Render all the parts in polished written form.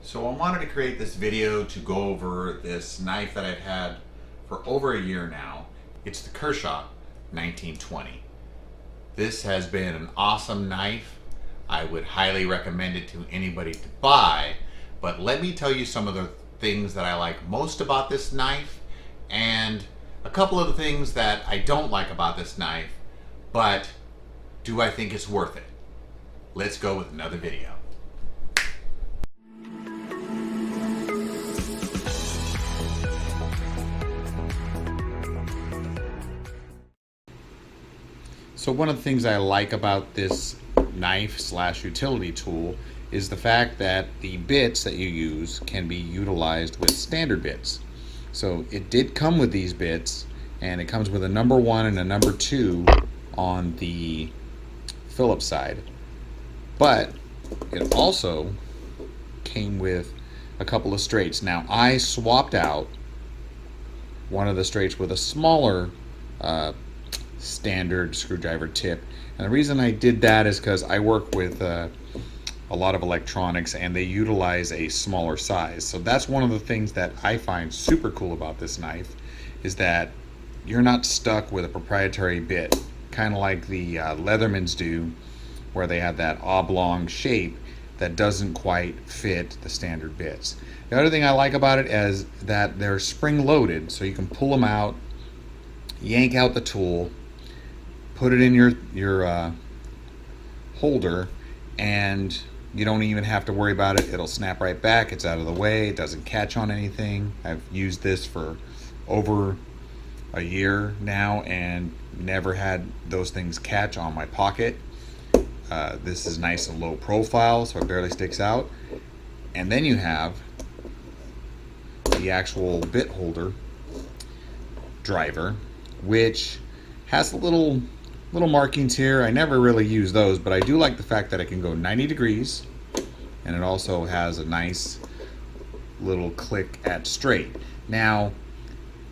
So I wanted to create this video to go over this knife that I've had for over a year now. It's the Kershaw 1920. This has been an awesome knife. I would highly recommend it to anybody to buy, but let me tell you some of the things that I like most about this knife and a couple of the things that I don't like about this knife, but do I think it's worth it? Let's go with another video. So one of the things I like about this knife slash utility tool is the fact that the bits that you use can be utilized with standard bits. So it did come with these bits, and it comes with a number 1 and a number 2 on the Phillips side. But it also came with a couple of straights. Now I swapped out one of the straights with a smaller standard screwdriver tip, and the reason I did that is because I work with a lot of electronics and they utilize a smaller size. So that's one of the things that I find super cool about this knife, is that you're not stuck with a proprietary bit, kind of like the Leathermans do, where they have that oblong shape that doesn't quite fit the standard bits. The other thing I like about it is that they're spring loaded, so you can pull them out, yank out the tool, put it in your holder, and you don't even have to worry about it. It'll snap right back. It's out of the way. It doesn't catch on anything. I've used this for over a year now and never had those things catch on my pocket. This is nice and low profile, so it barely sticks out. And then you have the actual bit holder driver, which has a little markings here. I never really use those, but I do like the fact that it can go 90 degrees, and it also has a nice little click at straight. Now,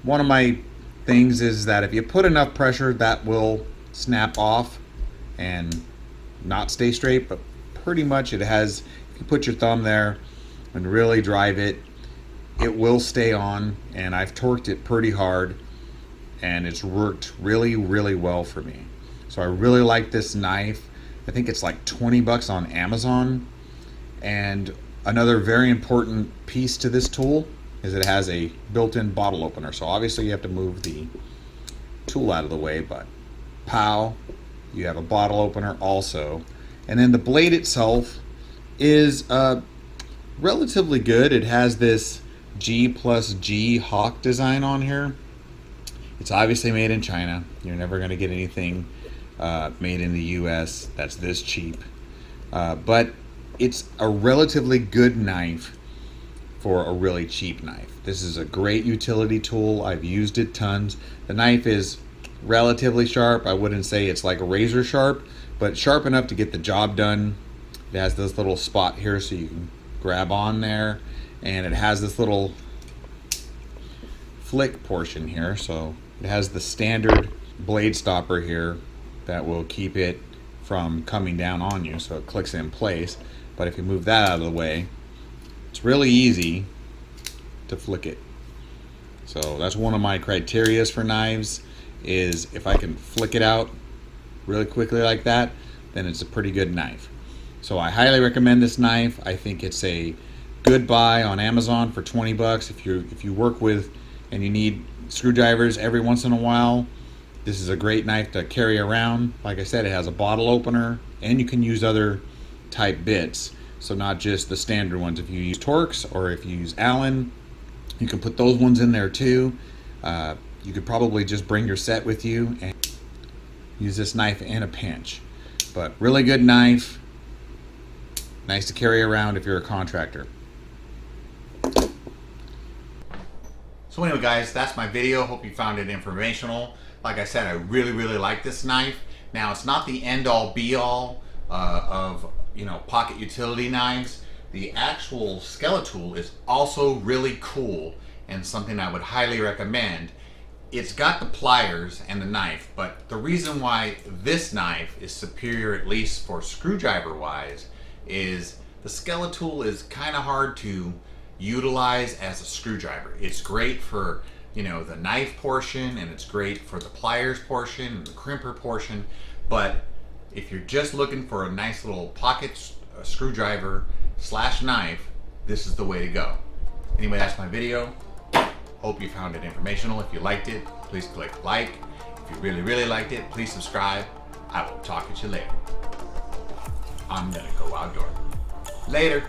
one of my things is that if you put enough pressure, that will snap off and not stay straight, but pretty much it has, if you put your thumb there and really drive it, it will stay on, and I've torqued it pretty hard and it's worked really well for me. So I really like this knife. I think it's like 20 bucks on Amazon. And another very important piece to this tool is it has a built-in bottle opener. So obviously you have to move the tool out of the way, but pow, you have a bottle opener also. And then the blade itself is relatively good. It has this G+G hawk design on here. It's obviously made in China. You're never going to get anything made in the US that's this cheap. But it's a relatively good knife for a really cheap knife. This is a great utility tool. I've used it tons. The knife is relatively sharp. I wouldn't say it's like a razor sharp, but sharp enough to get the job done. It has this little spot here so you can grab on there, and it has this little flick portion here, so it has the standard blade stopper here that will keep it from coming down on you, so it clicks in place. But if you move that out of the way, it's really easy to flick it. So that's one of my criterias for knives, is if I can flick it out really quickly like that, then it's a pretty good knife. So I highly recommend this knife. I think it's a good buy on Amazon for 20 bucks. If you work with and you need screwdrivers every once in a while, this is a great knife to carry around. Like I said, it has a bottle opener, and you can use other type bits, so not just the standard ones. If you use Torx or if you use Allen, you can put those ones in there too. You could probably just bring your set with you and use this knife in a pinch. But really good knife, nice to carry around if you're a contractor. So anyway guys, that's my video. Hope you found it informational. Like I said, I really like this knife. Now, it's not the end-all be-all of pocket utility knives. The actual Skeletool is also really cool and something I would highly recommend. It's got the pliers and the knife, but the reason why this knife is superior, at least for screwdriver wise, is the Skeletool is kind of hard to utilize as a screwdriver. It's great for, you know, the knife portion, and it's great for the pliers portion and the crimper portion, but if you're just looking for a nice little pocket screwdriver slash knife, this is the way to go. Anyway, that's my video. Hope you found it informational. If you liked it, please click like. If you really liked it, please subscribe. I will talk at you later. I'm gonna go outdoor. Later.